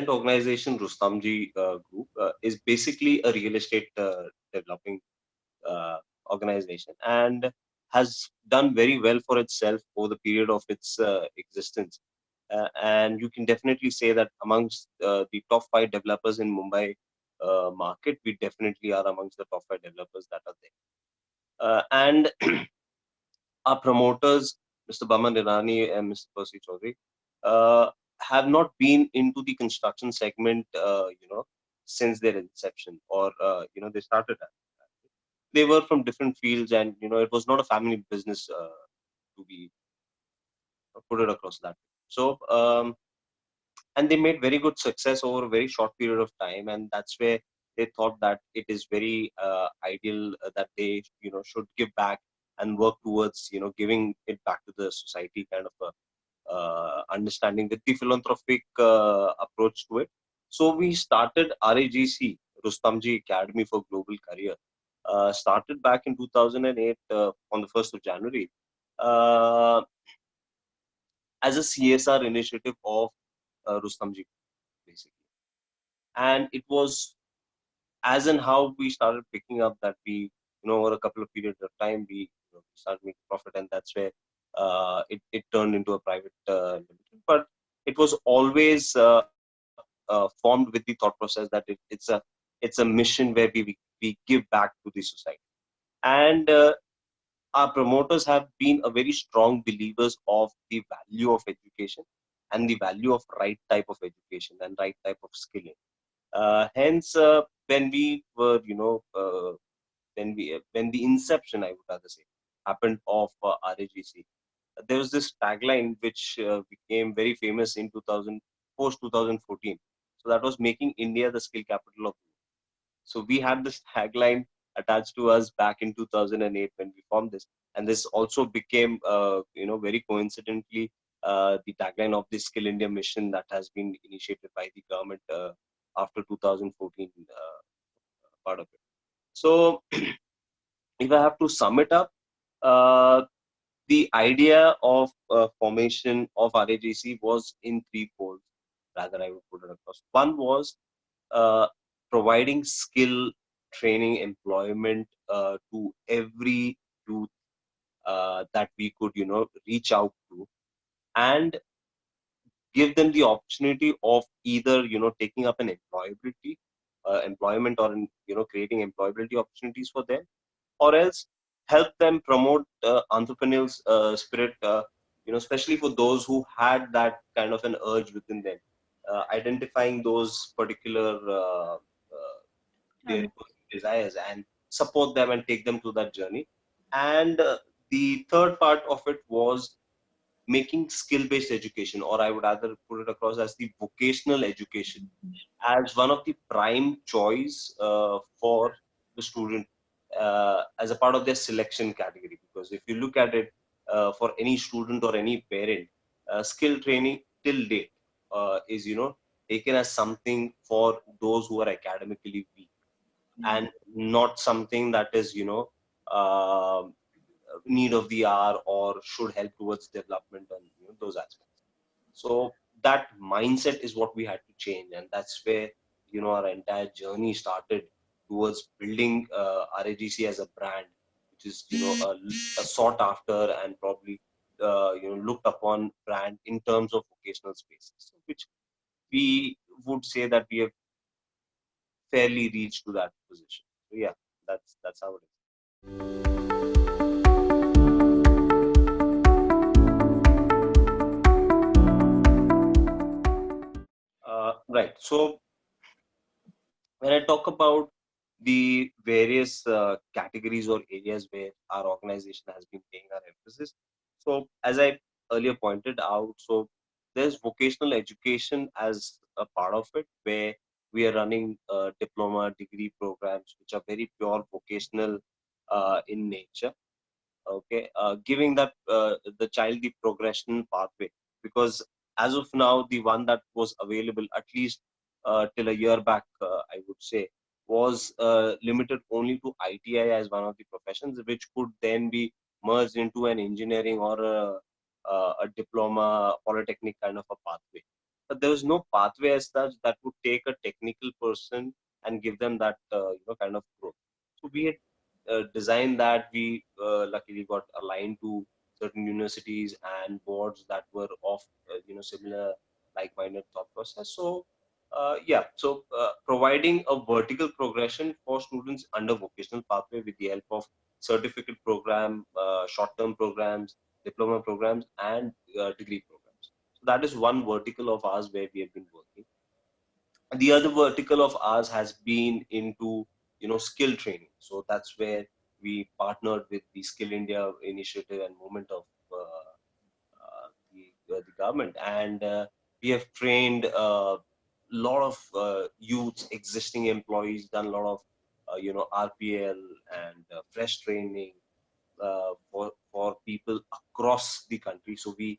parent organization, Rustamji Group, is basically a real estate developing uh, organization, and has done very well for itself over the period of its existence. And you can definitely say that amongst the top five developers in Mumbai market, we definitely are amongst the top five developers that are there. And our promoters, Mr. Baman Irani and Mr. Percy Chaudhary, uh, have not been into the construction segment, since their inception, or they started at. They were from different fields, and it was not a family business, to be put it across that. So, and they made very good success over a very short period of time, and that's where they thought that it is very ideal that they should give back and work towards giving it back to the society, kind of a understanding with the philanthropic approach to it. So we started RAGC, Rustamji Academy for Global Career, started back in 2008 on the 1st of January, uh, as a CSR initiative of Rustamji, basically. And it was as and how we started picking up that we, over a couple of periods of time, we started making profit, and that's where it turned into a private limited. But it was always formed with the thought process that it's a mission where we give back to the society. And our promoters have been a very strong believers of the value of education and the value of right type of education and right type of skilling. Hence, when we were, when the inception, I would rather say, happened of RAGC, there was this tagline which became very famous in 2000, post 2014. So that was making India the skill capital of the world. So we had this tagline attached to us back in 2008 when we formed this, and this also became, very coincidentally, the tagline of the Skill India mission that has been initiated by the government after 2014, part of it. So, if I have to sum it up, uh, the idea of formation of RAGC was in three folds. Rather, I would put it across. One was uh, providing skill training employment to every youth that we could reach out to, and give them the opportunity of either taking up an employment, or creating employability opportunities for them, or else help them promote entrepreneurial spirit, especially for those who had that kind of an urge within them, identifying those particular their desires, and support them and take them to that journey. And the third part of it was making skill-based education, or I would rather put it across as the vocational education, as one of the prime choice for the student, as a part of their selection category. Because if you look at it, for any student or any parent, skill training till date is taken as something for those who are academically weak, and not something that is uh, need of the hour or should help towards development and those aspects. So that mindset is what we had to change, and that's where our entire journey started towards building RAGC as a brand, which is a sought after and probably looked upon brand in terms of vocational spaces, which we would say that we have fairly reached to that position. So yeah, that's how it is. Right. So when I talk about the various categories or areas where our organization has been paying our emphasis, so as I earlier pointed out, so there's vocational education as a part of it, where we are running diploma degree programs which are very pure vocational in nature. Okay, giving that the child the progression pathway, because as of now the one that was available, at least till a year back, I would say, was limited only to ITI as one of the professions, which could then be merged into an engineering or a diploma polytechnic kind of a pathway. there was no pathway as such that would take a technical person and give them that kind of growth. So we had designed that. We luckily got aligned to certain universities and boards that were of similar like-minded thought process. So providing a vertical progression for students under vocational pathway with the help of certificate program, short-term programs, diploma programs, and degree programs. So that is one vertical of ours where we have been working. The other vertical of ours has been into skill training. So that's where we partnered with the Skill India initiative and movement of the government, and we have trained a lot of youths, existing employees, done a lot of RPL and fresh training for people across the country. So we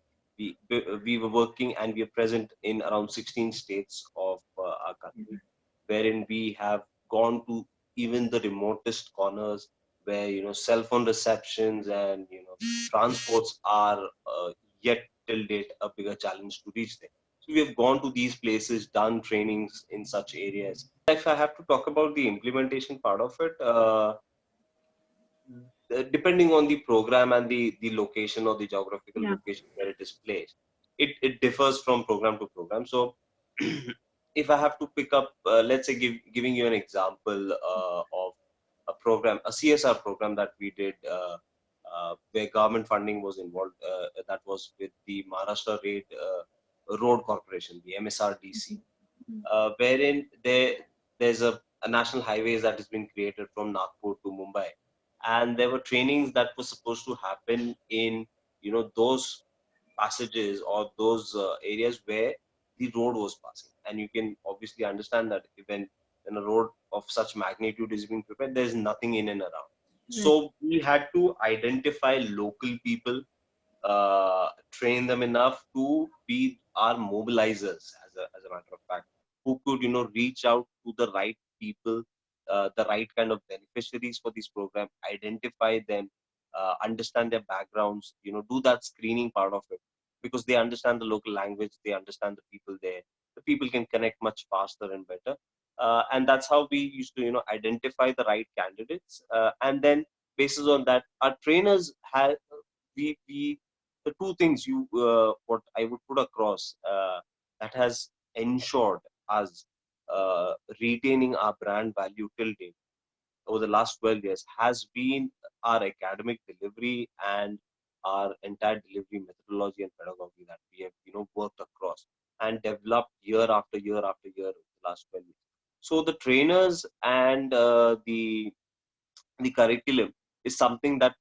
were working, and we are present in around 16 states of our country, wherein we have gone to even the remotest corners where cell phone receptions and transports are yet till date a bigger challenge to reach them. So we have gone to these places, done trainings in such areas. If I have to talk about the implementation part of it, depending on the program and the location or the geographical Yeah. location where it is placed, it differs from program to program. So if I have to pick up, let's say giving you an example of a program, a CSR program that we did, where government funding was involved, that was with the Maharashtra Road Corporation, the MSRDC, wherein there's a national highways that has been created from Nagpur to Mumbai, and there were trainings that were supposed to happen in those passages or those areas where the road was passing. And you can obviously understand that when a road of such magnitude is being prepared, there's nothing in and around. Right. So we had to identify local people, train them enough to be our mobilizers, as a matter of fact, who could reach out to the right people, the right kind of beneficiaries for this program, identify them, understand their backgrounds, do that screening part of it, because they understand the local language, they understand the people there, the people can connect much faster and better. And that's how we used to identify the right candidates, and then basis on that, our trainers had we the two things you what I would put across, that has ensured us retaining our brand value till date over the last 12 years has been our academic delivery and our entire delivery methodology and pedagogy that we have worked across and developed year after year after year over the last 12 years. So the trainers and the curriculum is something that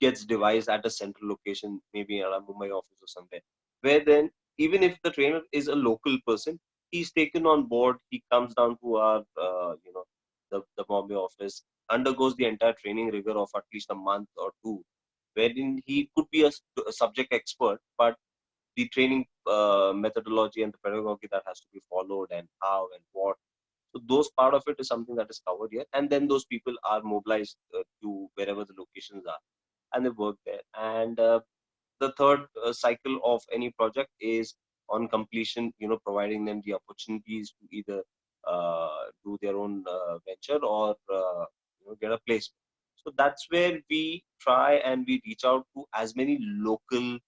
gets devised at a central location, maybe at a Mumbai office or somewhere, where then even if the trainer is a local person, he's taken on board. He comes down to our, the Bombay office, undergoes the entire training rigor of at least a month or two, wherein he could be a subject expert, but the training methodology and the pedagogy that has to be followed and how and what. So those part of it is something that is covered here, and then those people are mobilized to wherever the locations are, and they work there. And the third cycle of any project is on completion, providing them the opportunities to either do their own venture or get a placement. So that's where we try and we reach out to as many local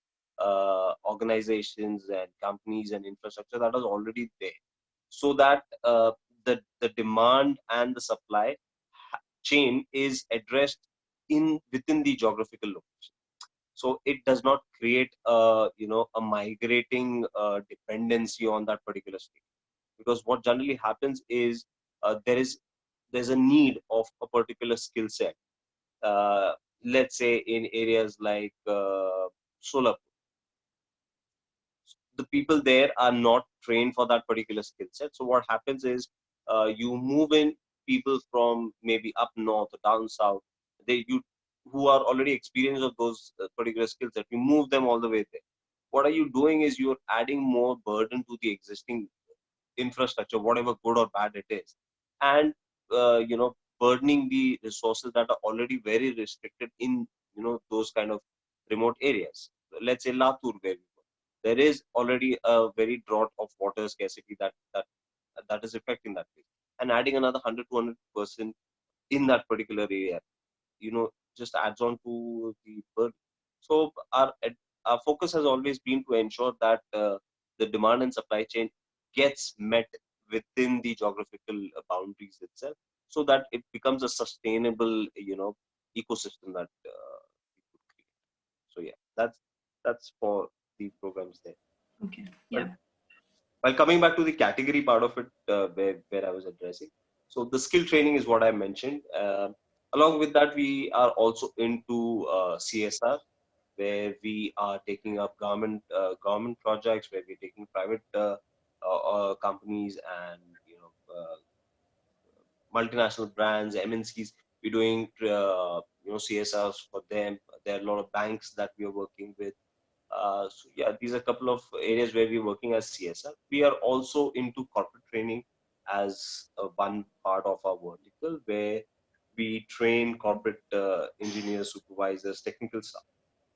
organizations and companies and infrastructure that is already there, so that the demand and the supply chain is addressed in within the geographical location. So it does not create a migrating dependency on that particular state, because what generally happens is there's a need of a particular skill set, uh, let's say in areas like Solapur. The people there are not trained for that particular skill set. So what happens is, you move in people from maybe up north or down south, they you who are already experienced of those particular skill set. You move them all the way there. What are you doing is you're adding more burden to the existing infrastructure, whatever good or bad it is, and burdening the resources that are already very restricted in those kind of remote areas. Let's say Latur, where we were. there is already a very drought of water scarcity that is affecting that place. And adding another 100 to 100% in that particular area, just adds on to the burden. So our focus has always been to ensure that the demand and supply chain gets met within the geographical boundaries itself, so that it becomes a sustainable, ecosystem that we could create. So yeah, that's for the programs there. Okay. But Yeah. while coming back to the category part of it, where I was addressing, so the skill training is what I mentioned. Along with that, we are also into CSR, where we are taking up government projects, where we're taking private companies and multinational brands, MNCs. We're doing CSRs for them. There are a lot of banks that we are working with. So yeah, these are a couple of areas where we're working as CSR. We are also into corporate training as one part of our vertical, where we train corporate engineers, supervisors, technical staff.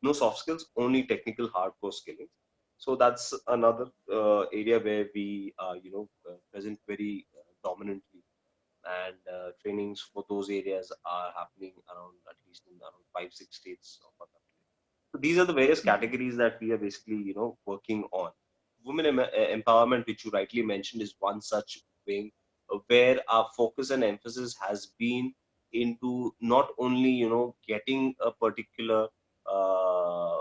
No soft skills, only technical hardcore skilling. So that's another area where we are, present very dominantly, and trainings for those areas are happening around, at least in around 5 6 states of our country. So these are the various categories that we are basically, working on. Women empowerment, which you rightly mentioned, is one such wing, where our focus and emphasis has been into not only, getting a particular uh,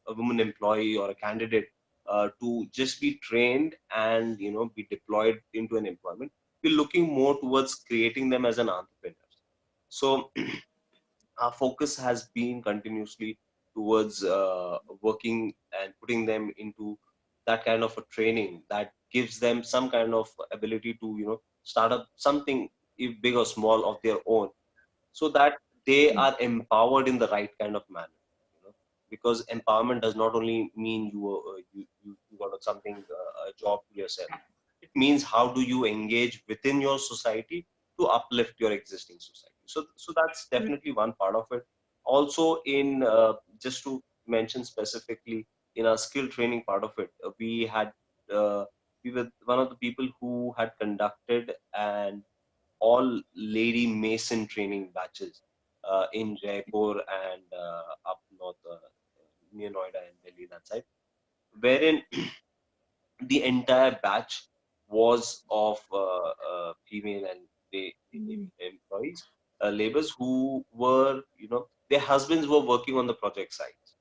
a woman employee or a candidate to just be trained and, be deployed into an employment. We're looking more towards creating them as an entrepreneur. So our focus has been continuously towards working and putting them into that kind of a training that gives them some kind of ability to, start up something, if big or small, of their own, so that they Mm. are empowered in the right kind of manner. Because empowerment does not only mean you got something, a job to yourself. It means how do you engage within your society to uplift your existing society. So that's definitely one part of it. Also, in just to mention specifically, in our skill training part of it, uh, we were one of the people who had conducted an all lady mason training batches in Jaipur and up north, near Noida and Delhi, that side, wherein the entire batch was of female and Mm. employees, laborers who were, their husbands were working on the project sites.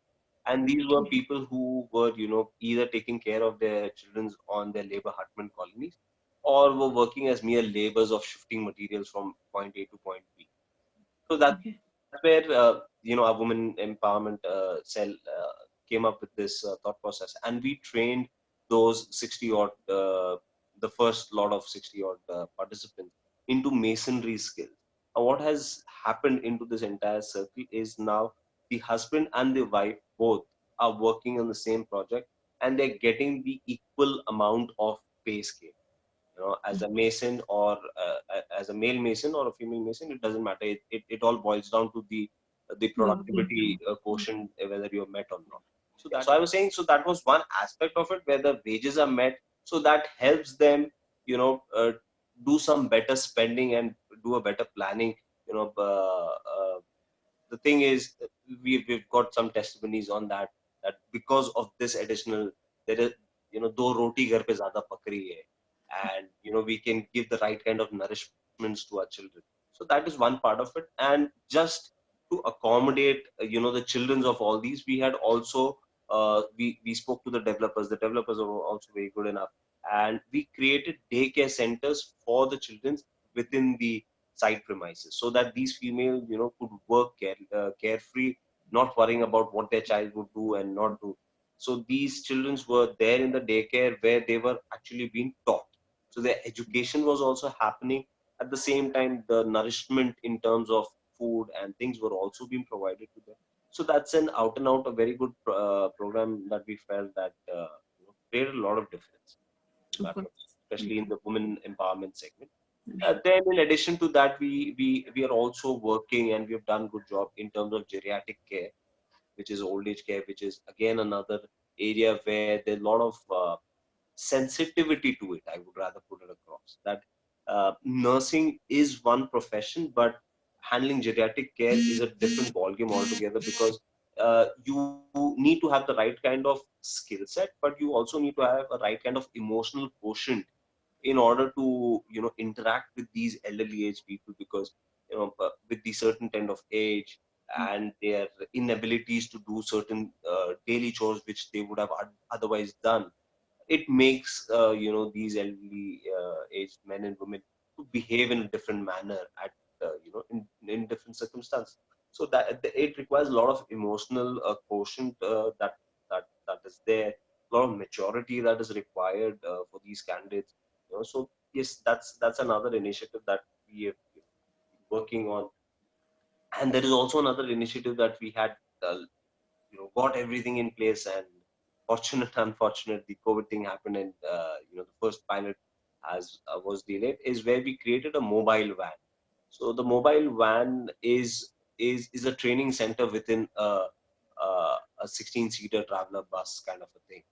And these were Okay. people who were, either taking care of their children on their labor hutment colonies, or were working as mere laborers of shifting materials from point A to point B. So that's Okay. where, our women empowerment cell came up with this thought process, and we trained those 60 odd, the first lot of 60 odd participants into masonry skills. And what has happened into this entire circle is now the husband and the wife both are working on the same project, and they're getting the equal amount of pay scale. As a mason, or as a male mason or a female mason, it doesn't matter. It all boils down to the Working. productivity quotient, whether you're met or not. So so I was saying, so that was one aspect of it, where the wages are met, so that helps them, you know uh, do some better spending and do a better planning. you know uh, uh, the thing is, we've got some testimonies on that because of this additional, there is, do roti ghar pe zyada pak rahi hai, and we can give the right kind of nourishments to our children. So that is one part of it. And just to accommodate, the children of all these, we had also, we spoke to the developers. The developers are also very good enough, and we created daycare centers for the children within the site premises, so that these females, could work carefree, not worrying about what their child would do and not do. So these children were there in the daycare, where they were actually being taught. So their education was also happening. At the same time, the nourishment in terms of food and things were also being provided to them. So that's an out and out a very good program that we felt that made a lot of difference in Of that course. one, especially in Okay. the women empowerment segment. I'm sure. Then, in addition to that, we are also working, and we have done good job in terms of geriatric care, which is old age care, which is again another. area where there's a lot of sensitivity to it. I would rather put it across that nursing is one profession, but handling geriatric care is a different ballgame altogether, because you need to have the right kind of skill set, but you also need to have a right kind of emotional quotient in order to interact with these elderly age people, because with the certain kind of age and their inabilities to do certain daily chores which they would have otherwise done, it makes these elderly aged men and women to behave in a different manner at in different circumstances. So that it requires a lot of emotional quotient that is there, a lot of maturity that is required for these candidates. So yes, that's another initiative that we are working on. And there is also another initiative that we had got everything in place, and fortunate unfortunate the COVID thing happened, and the first pilot as was delayed, is where we created a mobile van. So the mobile van is a training center within a 16-seater traveler bus kind of a thing,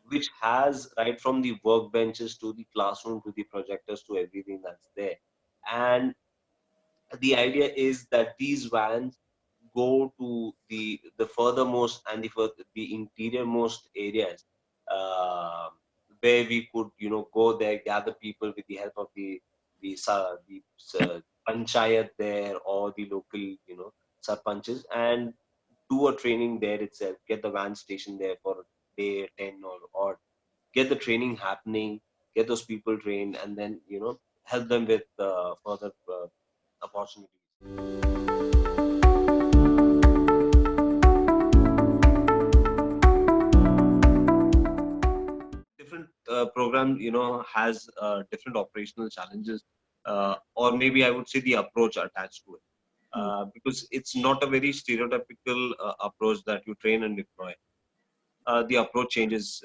which has right from the workbenches to the classroom to the projectors to everything that's there. And the idea is that these vans go to the furthermost and the interiormost areas, uh, where we could go there, gather people with the help of the panchayat there, or the local sarpanches, and do a training there itself, get the van station there for a day 10 or get the training happening, get those people trained, and then help them with further opportunities. Different program has different operational challenges, or maybe I would say the approach attached to it, because it's not a very stereotypical approach that you train and deploy. The approach changes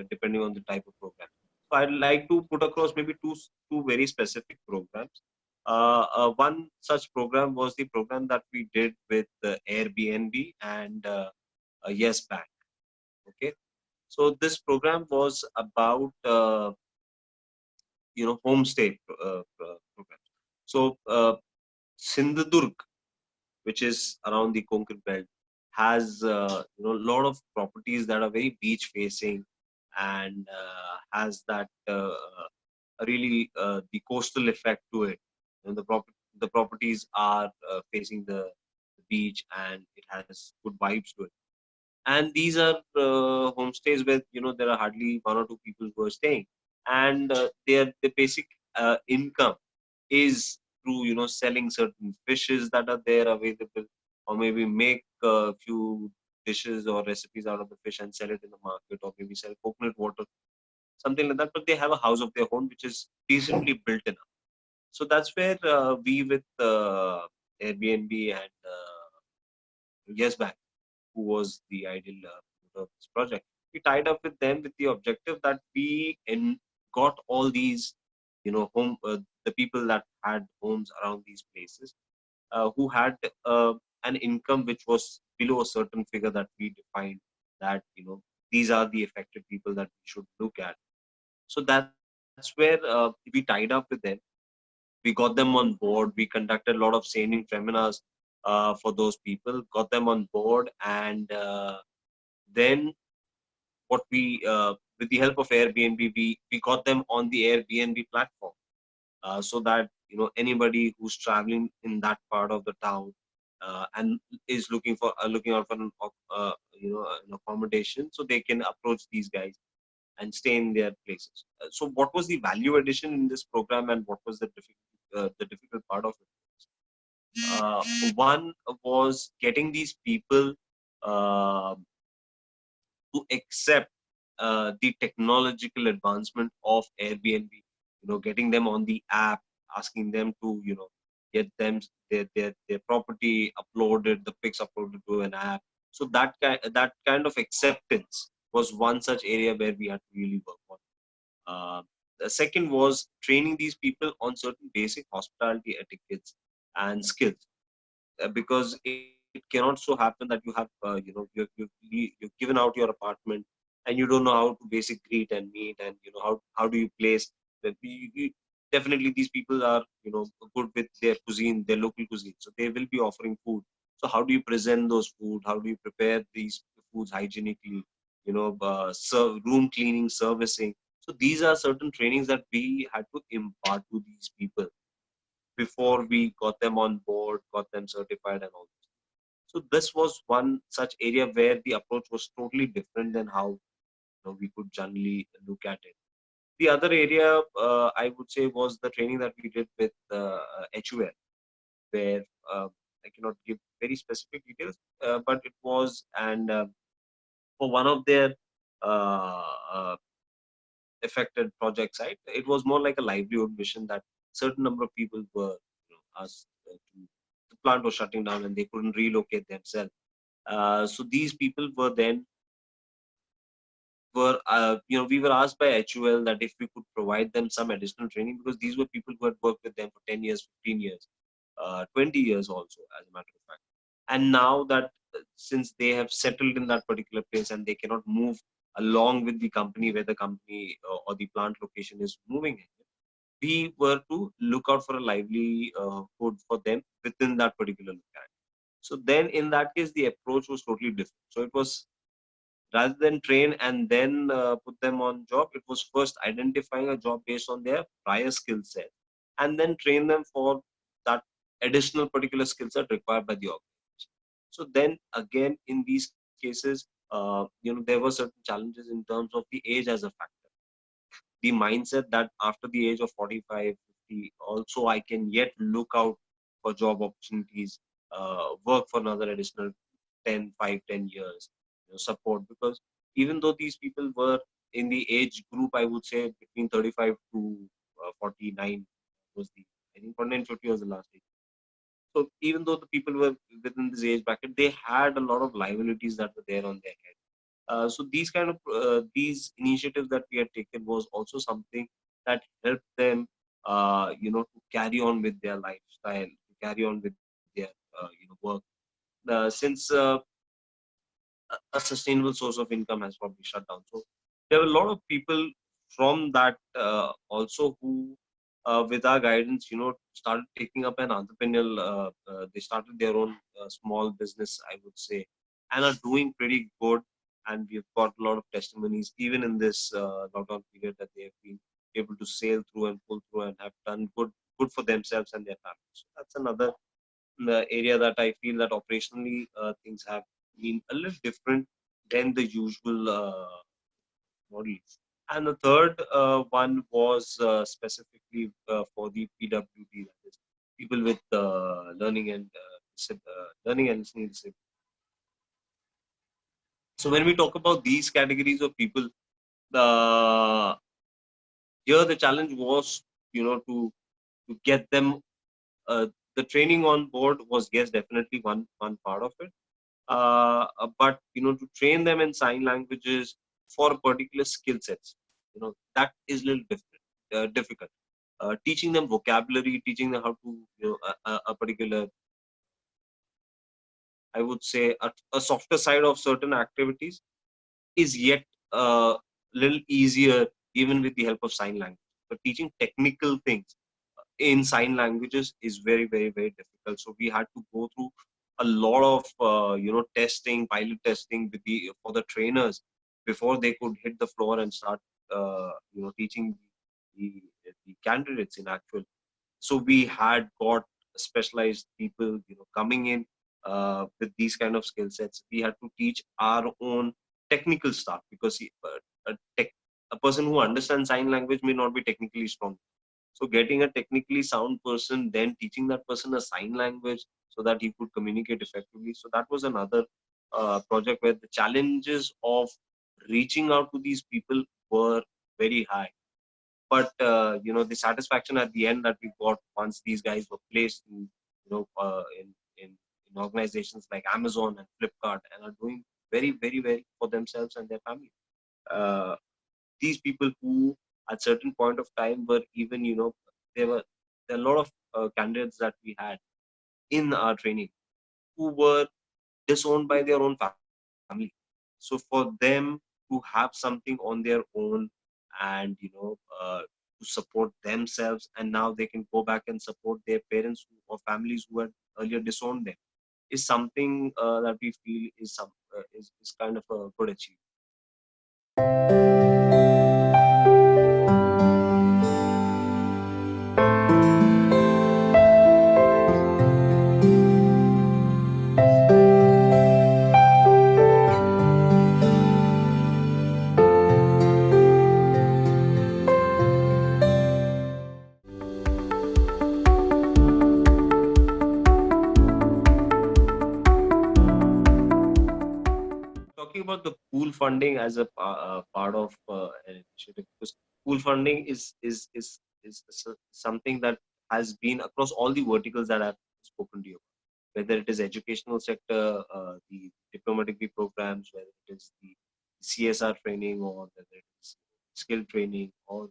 depending on the type of program. So I'd like to put across maybe two very specific programs. One such program was the program that we did with Airbnb and Yes Bank. Okay, so this program was about homestay program. So Sindhudurg, which is around the Konkan belt, has a lot of properties that are very beach facing, and has that really the coastal effect to it. The properties are facing the beach, and it has good vibes to it. And these are homestays where there are hardly one or two people who are staying, and their basic income is through selling certain fishes that are there available, or maybe make a few dishes or recipes out of the fish and sell it in the market, or maybe sell coconut water, something like that. But they have a house of their own which is decently built enough. So that's where we with Airbnb and Yes Bank, who was the ideal of this project, we tied up with them with the objective that got all these home the people that had homes around these places, who had an income which was below a certain figure that we defined, that these are the affected people that we should look at. So that's where we tied up with them. We got them on board. We conducted a lot of training seminars for those people, got them on board, and then what we with the help of Airbnb, we got them on the Airbnb platform, so that anybody who's traveling in that part of the town and is looking out for an accommodation, so they can approach these guys and stay in their places. So what was the value addition in this program, and what was the difficult part of it? One was getting these people uh, to accept the technological advancement of Airbnb. Getting them on the app, asking them to get them their property uploaded, the pics uploaded to an app. So that kind of acceptance was one such area where we had to really work on. The second was training these people on certain basic hospitality etiquettes and skills, because in it cannot so happen that you have you've given out your apartment and you don't know how to basic greet and meet, and how do you place that definitely these people are good with their cuisine, their local cuisine, so they will be offering food. So how do you present those food, how do you prepare these foods hygienically, serve room cleaning, servicing. So these are certain trainings that we had to impart to these people before we got them on board, got them certified and all. So this was one such area where the approach was totally different than how we could generally look at it. The other area I would say was the training that we did with HUL, where I cannot give very specific details, but it was and for one of their uh, uh, affected project site, it was more like a livelihood mission that certain number of people were asked to. The plant was shutting down and they couldn't relocate themselves. So these people were then were we were asked by HUL that if we could provide them some additional training, because these were people who had worked with them for 10 years, 15 years, 20 years also, as a matter of fact. And now that since they have settled in that particular place and they cannot move along with the company where the company or the plant location is moving in, we were to look out for a livelihood for them within that particular locality. So then in that case, the approach was totally different. So it was, rather than train and then put them on job, it was first identifying a job based on their prior skill set and then train them for that additional particular skill set required by the organization. So then again, in these cases, there were certain challenges in terms of the age as a factor. The mindset that after the age of 45, 50, also I can yet look out for job opportunities, work for another additional 10, 5, 10 years, support. Because even though these people were in the age group, I would say between 35 to 49 was the, I think 49, 50 was the last age. So even though the people were within this age bracket, they had a lot of liabilities that were there on their head. So these kind of these initiatives that we had taken was also something that helped them, to carry on with their lifestyle, to carry on with their, work. Since a sustainable source of income has probably shut down. So there are a lot of people from that also who, with our guidance, started taking up an entrepreneurial. They started their own small business, I would say, and are doing pretty good. And we've got a lot of testimonies, even in this lockdown period, that they have been able to sail through and pull through and have done good for themselves and their families. So that's another area that I feel that operationally things have been a little different than the usual models. And the third one was specifically for the PWD, that is people with learning and learning and listening disability. So when we talk about these categories of people, the here the challenge was, to get them. The training on board was, yes, definitely one part of it, but to train them in sign languages for particular skill sets, that is a little difficult. Teaching them vocabulary, teaching them how to, a particular, I would say, a softer side of certain activities is yet a little easier even with the help of sign language. But teaching technical things in sign languages is very, very, very difficult. So we had to go through a lot of testing, pilot testing with the for the trainers before they could hit the floor and start teaching the, the candidates in actual. So we had got specialized people coming in with these kind of skill sets. We had to teach our own technical stuff, because a person who understands sign language may not be technically strong. So getting a technically sound person, then teaching that person a sign language so that he could communicate effectively. So that was another project where the challenges of reaching out to these people were very high. But the satisfaction at the end that we got once these guys were placed in, in organizations like Amazon and Flipkart and are doing very, very, very for themselves and their family. Uh, these people who at certain point of time were even, there are a lot of candidates that we had in our training who were disowned by their own family. So for them to have something on their own, and to support themselves, and now they can go back and support their parents or families who had earlier disowned them, is something that we feel is is kind of a good achievement. Talking about the pool funding as a part of an initiative, because pool funding is something that has been across all the verticals that I've spoken to you, whether it is educational sector, the diplomatic programs, whether it is the CSR training, or whether it is skill training, or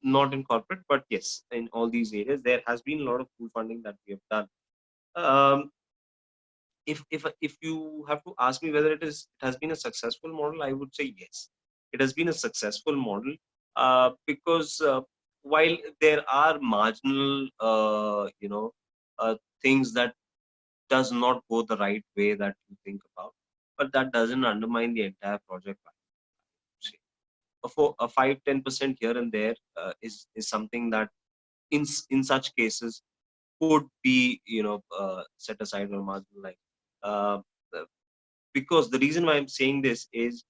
not in corporate, but yes, in all these areas, there has been a lot of pool funding that we have done. Um, if you have to ask me whether it has been a successful model, I would say yes, it has been a successful model, because while there are marginal things that does not go the right way that you think about, but that doesn't undermine the entire project. I would say a 5-10% here and there is something that in such cases could be set aside or marginalized. Uh, because the reason why I'm saying this is,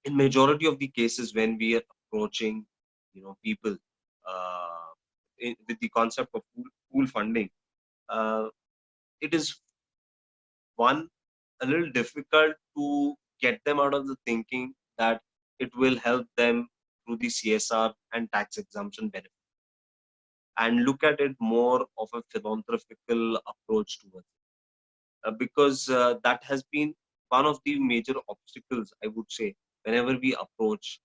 in majority of the cases when we are approaching people uh, with the concept of pool funding, uh, it is one a little difficult to get them out of the thinking that it will help them through the CSR and tax exemption benefit, and look at it more of a philanthropical approach towards because that has been one of the major obstacles, I would say, whenever we approach.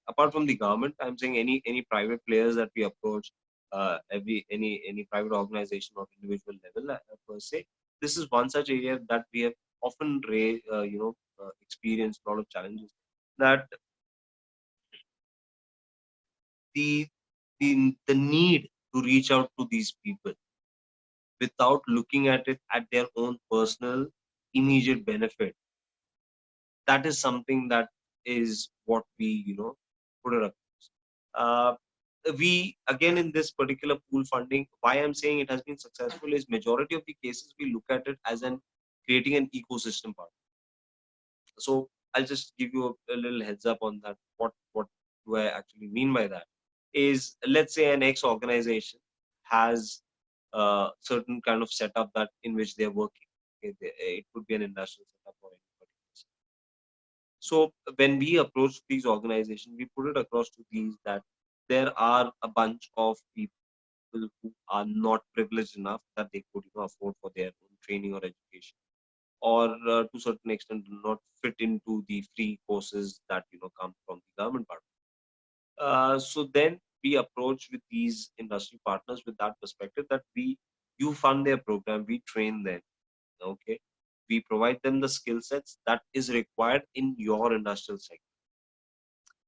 Apart from the government, I'm saying any private players that we approach, any private organization or individual level per se. This is one such area that we have often experienced a lot of challenges. That the need to reach out to these people without looking at it at their own personal immediate benefit, that is something that is what we put it up. uh, we again, in this particular pool funding, why I'm saying it has been successful is majority of the cases we look at it as an creating an ecosystem part. So I'll just give you a little heads up on that. What do I actually mean by that is, let's say an X organization has certain kind of setup that in which they're working. It could be an industrial setup or any particular. So when we approach these organizations, we put it across to these that there are a bunch of people who are not privileged enough that they could afford for their own training or education, or to a certain extent do not fit into the free courses that come from the government part. So then we approach with these industry partners with that perspective that you fund their program, we train them, okay, we provide them the skill sets that is required in your industrial sector,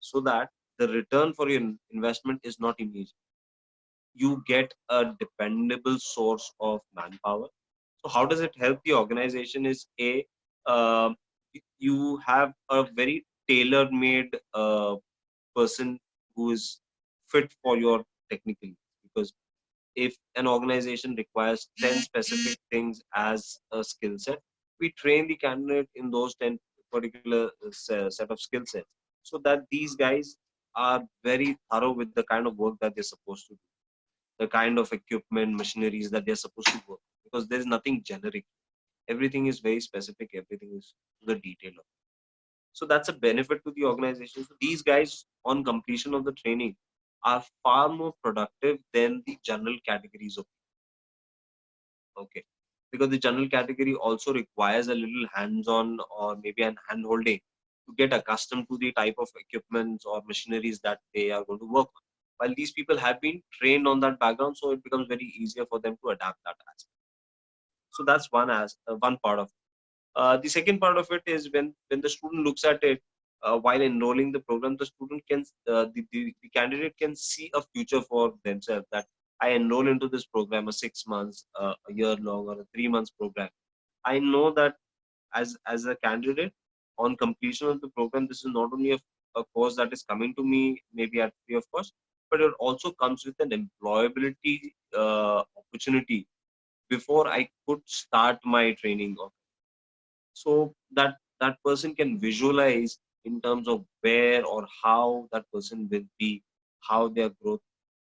so that the return for your investment is not immediate. You get a dependable source of manpower. So how does it help the organization is, a um, you have a very tailor-made person who is fit for your technical needs. Because if an organization requires 10 specific things as a skill set, we train the candidate in those 10 particular set of skill sets, so that these guys are very thorough with the kind of work that they're supposed to do, the kind of equipment, machineries that they're supposed to work. Because there's nothing generic. Everything is very specific, everything is to the detail of. So that's a benefit to the organization. So these guys, on completion of the training, are far more productive than the general categories of. Okay. Because the general category also requires a little hands-on or maybe an hand-holding to get accustomed to the type of equipments or machineries that they are going to work on. While these people have been trained on that background, so it becomes very easier for them to adapt that aspect. So that's one part of it. The second part of it is when the student looks at it while enrolling the program, the student can the candidate can see a future for themselves, that I enroll into this program, a 6 months, a year long, or a 3 months program. I know that as a candidate, on completion of the program, this is not only a course that is coming to me maybe at free of cost, but it also comes with an employability opportunity before I could start my training. So that person can visualize in terms of where or how that person will be, how their growth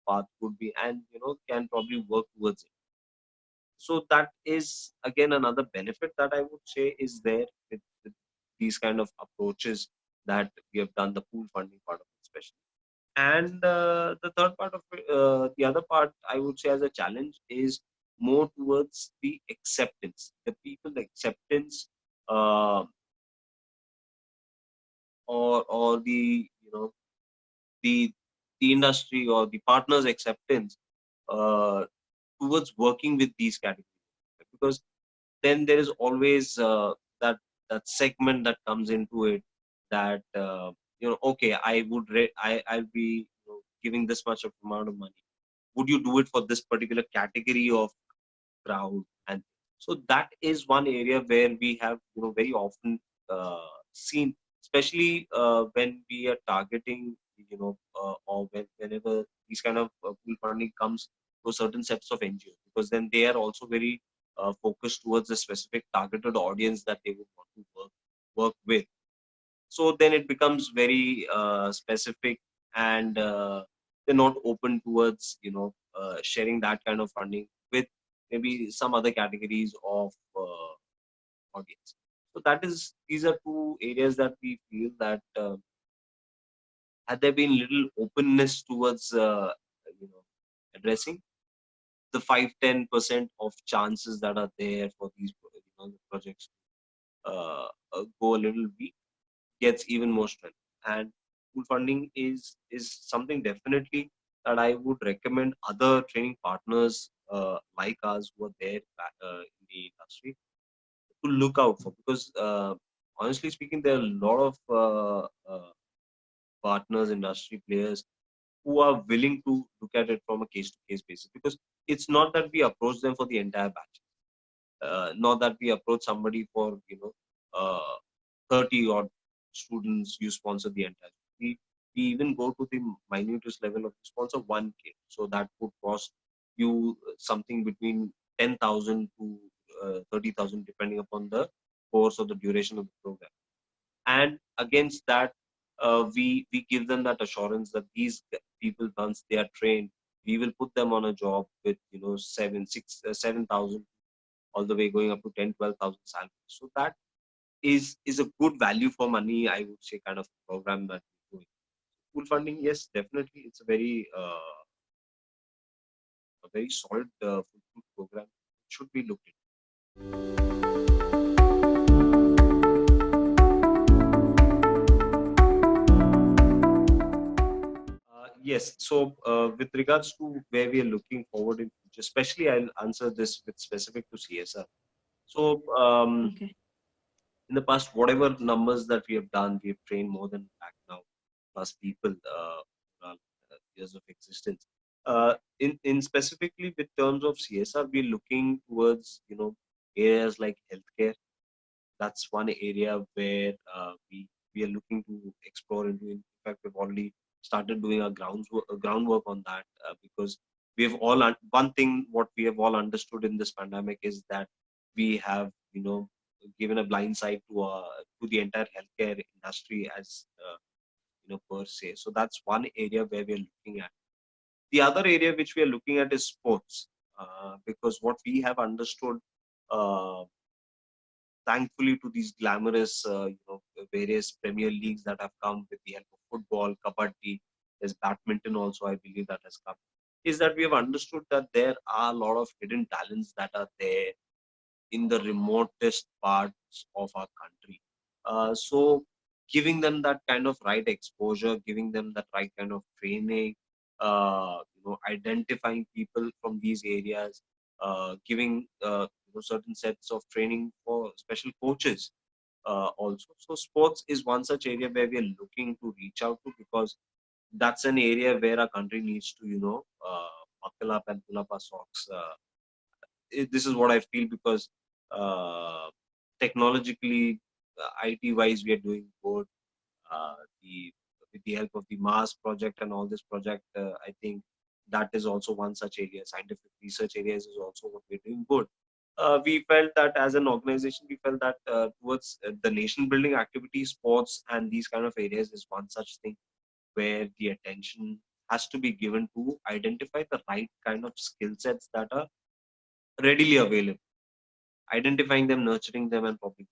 path could be, and can probably work towards it. So that is again another benefit that I would say is there with these kind of approaches that we have done, the pool funding part of it especially. And the third part of it, the other part I would say as a challenge is more towards the acceptance, the people acceptance, uh, or the the the industry or the partners acceptance uh, towards working with these categories, because then there is always that segment that comes into it, that okay, I'll be giving this much of amount of money, would you do it for this particular category of crowd? And so that is one area where we have very often seen, especially when we are targeting, or whenever these kind of pool funding comes to certain sets of NGOs, because then they are also very focused towards a specific targeted audience that they would want to work with. So then it becomes very specific, and they're not open towards sharing that kind of funding with maybe some other categories of audience. So these are two areas that we feel that had there been little openness towards you know addressing the 5-10% of chances that are there for these the projects go a little weak, gets even more strength. And pool funding is something definitely that I would recommend other training partners like us who are there in the industry to look out for, because honestly speaking, there are a lot of partners, industry players who are willing to look at it from a case to case basis, because it's not that we approach them for the entire batch, not that we approach somebody for 30 odd students, you sponsor the entire. We even go to the minutest level of sponsor one kid, so that would cost you something between 10,000 to 30,000 depending upon the course or the duration of the program. And against that, we give them that assurance that these people, once they are trained, we will put them on a job with 7,000 all the way going up to 10-12,000 salary. So that is a good value for money, I would say, kind of program that we're doing. School funding, yes, definitely, it's a very solid foolproof program. It should be looked at. Yes. So, with regards to where we are looking forward in future, especially I'll answer this with specific to CSR. So, Okay. in the past, whatever numbers that we have done, we have trained more than back now plus people, uh, years of existence. In specifically with terms of CSR, we're looking towards areas like healthcare. That's one area where we are looking to explore into. In fact, we've already started doing our groundwork on that, because we have one thing what we have all understood in this pandemic is that we have given a blind side to the entire healthcare industry as per se. So that's one area where we are looking at. The other area which we are looking at is sports, because what we have understood, uh, thankfully to these glamorous, various Premier Leagues that have come with the help of football, kabaddi, there's badminton also, I believe that has come, is that we have understood that there are a lot of hidden talents that are there in the remotest parts of our country. So giving them that kind of right exposure, giving them that right kind of training, identifying people from these areas, giving certain sets of training for special coaches also. So sports is one such area where we are looking to reach out to, because that's an area where our country needs to, buckle up and pull up our socks. This is what I feel, because uh, technologically, IT wise, we are doing good. The With the help of the Mars project and all this project, I think that is also one such area. Scientific research areas is also what we're doing good. We felt that as an organization, we felt that towards the nation building activities, sports, and these kind of areas is one such thing where the attention has to be given to identify the right kind of skill sets that are readily available, identifying them, nurturing them, and probably.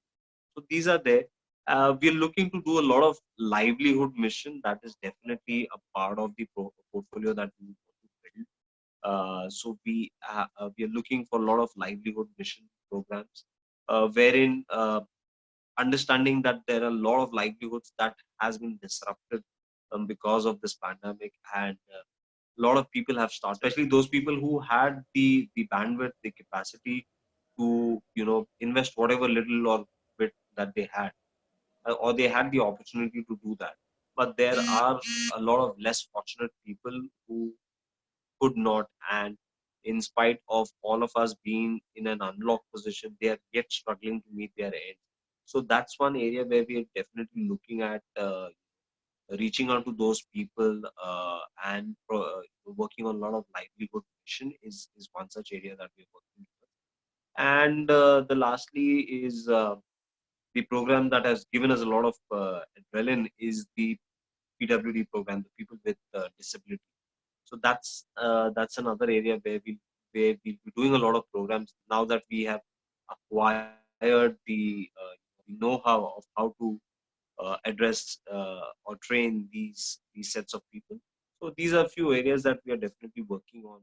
So these are there. We're looking to do a lot of livelihood mission. That is definitely a part of the portfolio that we want to build. We are looking for a lot of livelihood mission programs, wherein understanding that there are a lot of livelihoods that has been disrupted because of this pandemic, and a lot of people have started, especially those people who had the bandwidth, the capacity to invest whatever little or bit that they had, or they had the opportunity to do that. But there are a lot of less fortunate people who could not, and in spite of all of us being in an unlocked position, they are yet struggling to meet their end. So that's one area where we are definitely looking at reaching out to those people, and working on a lot of livelihood mission is one such area that we're working with. And the lastly is the program that has given us a lot of adrenaline is the PWD program, the people with disability. So that's another area where we'll be doing a lot of programs now that we have acquired the know-how of how to address or train these sets of people. So these are a few areas that we are definitely working on.